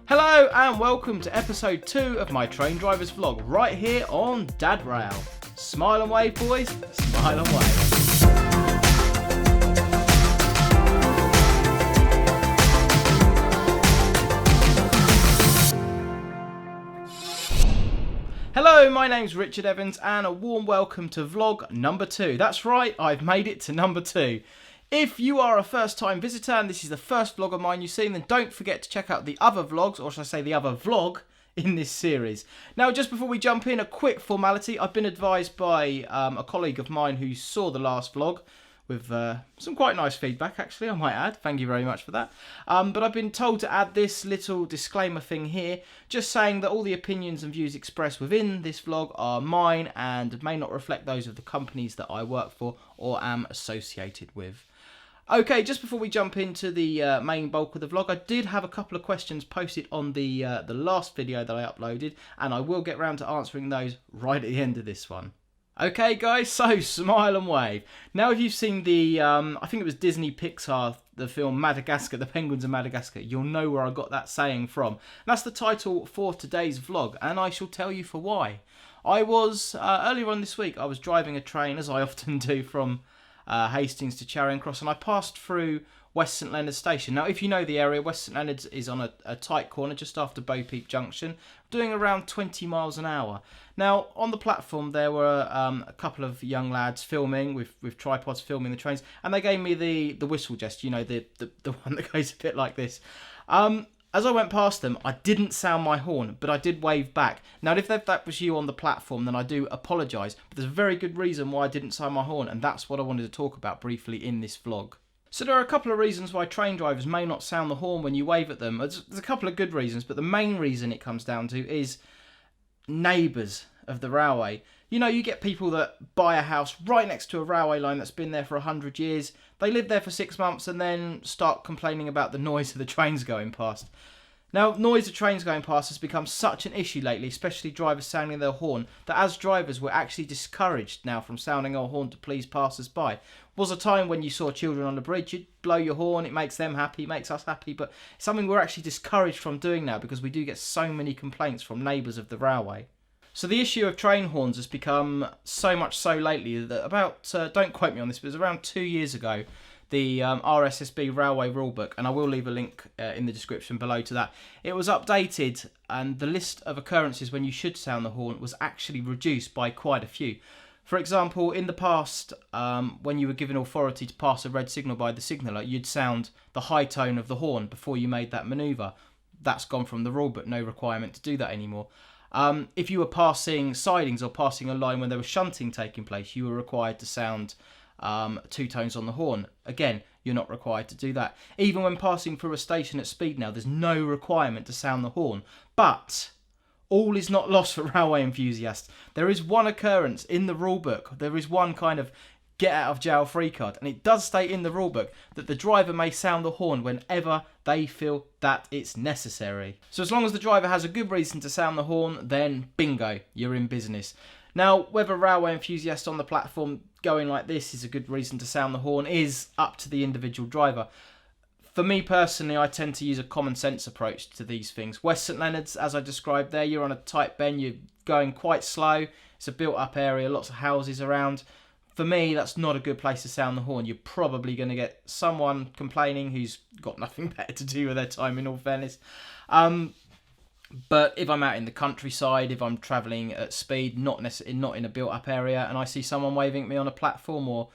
Hello and welcome to episode 2 of my train drivers vlog right here on Dad Rail. Smile and wave, boys, smile and wave. Hello, my name's Richard Evans and a warm welcome to vlog number 2. That's right, I've made it to number 2. If you are a first time visitor and this is the first vlog of mine you've seen, then don't forget to check out the other vlogs, or should I say the other vlog, in this series. Now, just before we jump in, a quick formality. I've been advised by a colleague of mine who saw the last vlog with some quite nice feedback, actually, I might add. Thank you very much for that. But I've been told to add this little disclaimer thing here, just saying that all the opinions and views expressed within this vlog are mine and may not reflect those of the companies that I work for or am associated with. Okay, just before we jump into the main bulk of the vlog, I did have a couple of questions posted on the last video that I uploaded, and I will get round to answering those right at the end of this one. Okay, guys, so smile and wave. Now, if you've seen the, I think it was Disney Pixar, the film Madagascar, The Penguins of Madagascar, you'll know where I got that saying from. That's the title for today's vlog, and I shall tell you for why. I was, earlier on this week, I was driving a train, as I often do, from Hastings to Charing Cross, and I passed through West St Leonard's station. Now, if you know the area, West St Leonard's is on a tight corner just after Bo Peep Junction, doing around 20 miles an hour. Now, on the platform there were a couple of young lads filming with tripods, filming the trains, and they gave me the whistle gesture, you know, the one that goes a bit like this. As I went past them, I didn't sound my horn, but I did wave back. Now, if that was you on the platform, then I do apologise. But there's a very good reason why I didn't sound my horn, and that's what I wanted to talk about briefly in this vlog. So there are a couple of reasons why train drivers may not sound the horn when you wave at them. There's a couple of good reasons, but the main reason it comes down to is neighbours of the railway. You know, you get people that buy a house right next to a railway line that's been there for 100 years. They live there for 6 months and then start complaining about the noise of the trains going past. Now, noise of trains going past has become such an issue lately, especially drivers sounding their horn, that as drivers we're actually discouraged now from sounding our horn to please passers-by. Was a time when you saw children on the bridge, you'd blow your horn, it makes them happy, it makes us happy, but it's something we're actually discouraged from doing now because we do get so many complaints from neighbours of the railway. So the issue of train horns has become so much so lately that about, don't quote me on this, but it was around 2 years ago, the RSSB Railway Rulebook, and I will leave a link in the description below to that. It was updated and the list of occurrences when you should sound the horn was actually reduced by quite a few. For example, in the past, when you were given authority to pass a red signal by the signaller, you'd sound the high tone of the horn before you made that manoeuvre. That's gone from the rulebook, no requirement to do that anymore. If you were passing sidings or passing a line when there was shunting taking place, you were required to sound 2 tones on the horn. Again, you're not required to do that. Even when passing through a station at speed now, there's no requirement to sound the horn. But all is not lost for railway enthusiasts. There is one occurrence in the rulebook. There is one kind of get out of jail free card, and it does state in the rulebook that the driver may sound the horn whenever they feel that it's necessary. So as long as the driver has a good reason to sound the horn, then bingo, you're in business. Now, whether railway enthusiasts on the platform going like this is a good reason to sound the horn is up to the individual driver. For me personally, I tend to use a common sense approach to these things. West St Leonard's, as I described there, you're on a tight bend, you're going quite slow, it's a built up area, lots of houses around. For me, that's not a good place to sound the horn. You're probably going to get someone complaining who's got nothing better to do with their time, in all fairness. But if I'm out in the countryside, if I'm travelling at speed, not in a built-up area, and I see someone waving at me on a platform or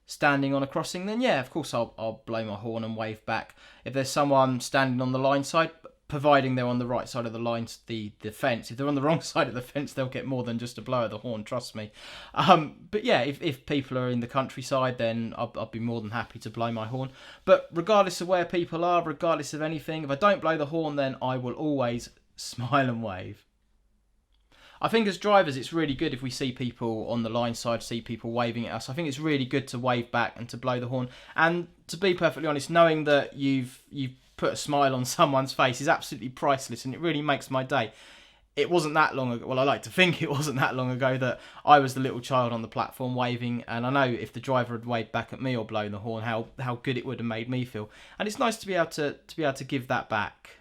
standing on a crossing, then yeah, of course I'll blow my horn and wave back. If there's someone standing on the line side, providing they're on the right side of the line, the fence. If they're on the wrong side of the fence, they'll get more than just a blow of the horn, trust me. But yeah, if people are in the countryside, then I'll be more than happy to blow my horn. But regardless of where people are, regardless of anything, if I don't blow the horn, then I will always smile and wave. I think as drivers, it's really good if we see people on the line side, see people waving at us. I think it's really good to wave back and to blow the horn. And to be perfectly honest, knowing that you've put a smile on someone's face is absolutely priceless, and it really makes my day. It wasn't that long ago, well, I like to think it wasn't that long ago that I was the little child on the platform waving, and I know if the driver had waved back at me or blown the horn, how good it would have made me feel. And it's nice to be able to give that back.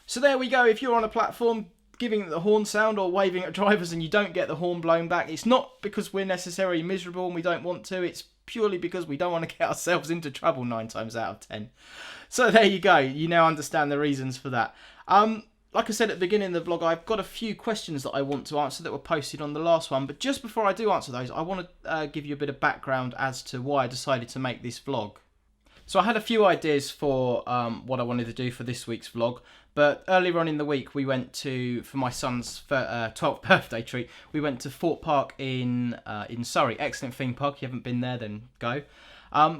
So there we go. If you're on a platform giving it the horn sound or waving at drivers and you don't get the horn blown back, it's not because we're necessarily miserable and we don't want to. It's purely because we don't want to get ourselves into trouble 9 times out of 10. So there you go. You now understand the reasons for that. Like I said at the beginning of the vlog, I've got a few questions that I want to answer that were posted on the last one. But just before I do answer those, I want to give you a bit of background as to why I decided to make this vlog. So I had a few ideas for what I wanted to do for this week's vlog. But earlier on in the week, we went for my son's 12th birthday treat, we went to Fort Park in Surrey. Excellent theme park. If you haven't been there, then go.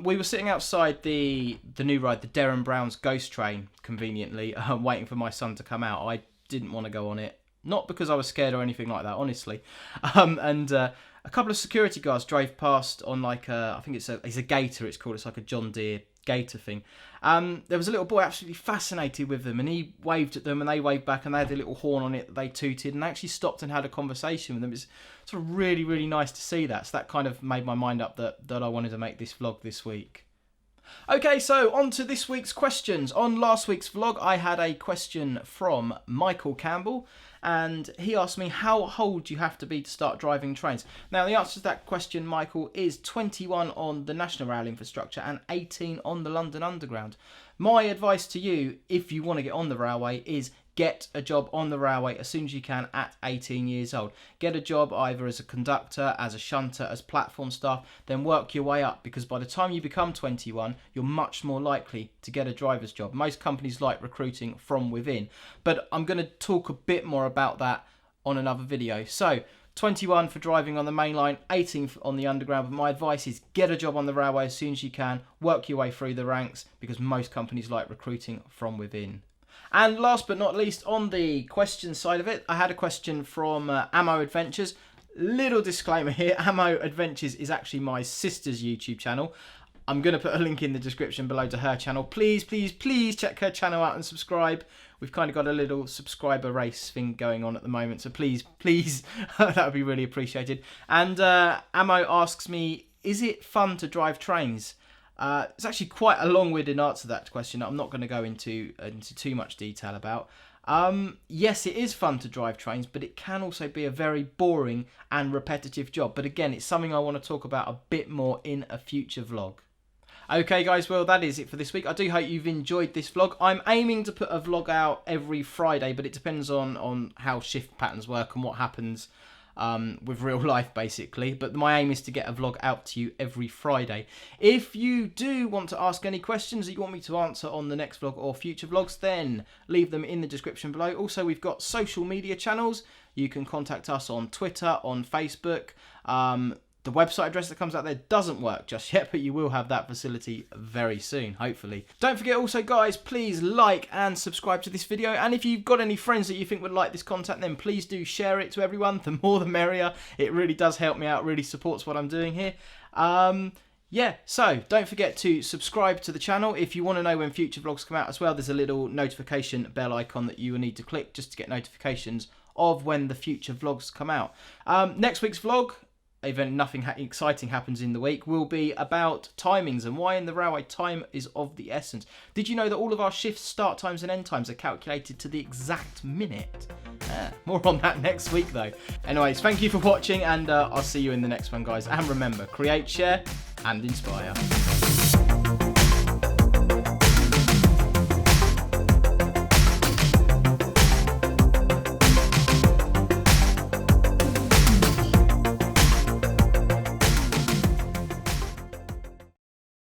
We were sitting outside the new ride, the Derren Brown's Ghost Train, conveniently, waiting for my son to come out. I didn't want to go on it. Not because I was scared or anything like that, honestly. And a couple of security guards drove past on like I think it's a gator, it's called. It's like a John Deere gator thing. There was a little boy absolutely fascinated with them, and he waved at them and they waved back, and they had a little horn on it that they tooted, and they actually stopped and had a conversation with them. It's sort of really, really nice to see that. So that kind of made my mind up that I wanted to make this vlog this week. Okay, so on to this week's questions. On last week's vlog, I had a question from Michael Campbell, and he asked me how old you have to be to start driving trains. Now, the answer to that question, Michael, is 21 on the National Rail Infrastructure and 18 on the London Underground. My advice to you, if you want to get on the railway, is get a job on the railway as soon as you can at 18 years old. Get a job either as a conductor, as a shunter, as platform staff, then work your way up, because by the time you become 21, you're much more likely to get a driver's job. Most companies like recruiting from within, but I'm going to talk a bit more about that on another video. So 21 for driving on the main line, 18 on the underground, but my advice is get a job on the railway as soon as you can, work your way through the ranks, because most companies like recruiting from within. And last but not least, on the question side of it, I had a question from Ammo Adventures. Little disclaimer here, Ammo Adventures is actually my sister's YouTube channel. I'm going to put a link in the description below to her channel. Please, please, please check her channel out and subscribe. We've kind of got a little subscriber race thing going on at the moment, so please, please, that would be really appreciated. And Ammo asks me, is it fun to drive trains? It's actually quite a long-winded answer to that question. I'm not going to go into too much detail about. Yes, it is fun to drive trains, but it can also be a very boring and repetitive job. But again, it's something I want to talk about a bit more in a future vlog. Okay guys, well that is it for this week. I do hope you've enjoyed this vlog. I'm aiming to put a vlog out every Friday, but it depends on how shift patterns work and what happens with real life basically. But my aim is to get a vlog out to you every Friday. If you do want to ask any questions that you want me to answer on the next vlog or future vlogs, then leave them in the description below. Also, we've got social media channels. You can contact us on Twitter, on Facebook. The website address that comes out there doesn't work just yet, but you will have that facility very soon, hopefully. Don't forget also, guys, please like and subscribe to this video. And if you've got any friends that you think would like this content, then please do share it to everyone. The more the merrier. It really does help me out, really supports what I'm doing here. Yeah, so don't forget to subscribe to the channel. If you want to know when future vlogs come out as well, there's a little notification bell icon that you will need to click just to get notifications of when the future vlogs come out. Next week's vlog, even nothing exciting happens in the week, will be about timings and why in the railway time is of the essence. Did you know that all of our shifts, start times and end times are calculated to the exact minute? More on that next week though. Anyways, thank you for watching, and I'll see you in the next one, guys. And remember, create, share and inspire.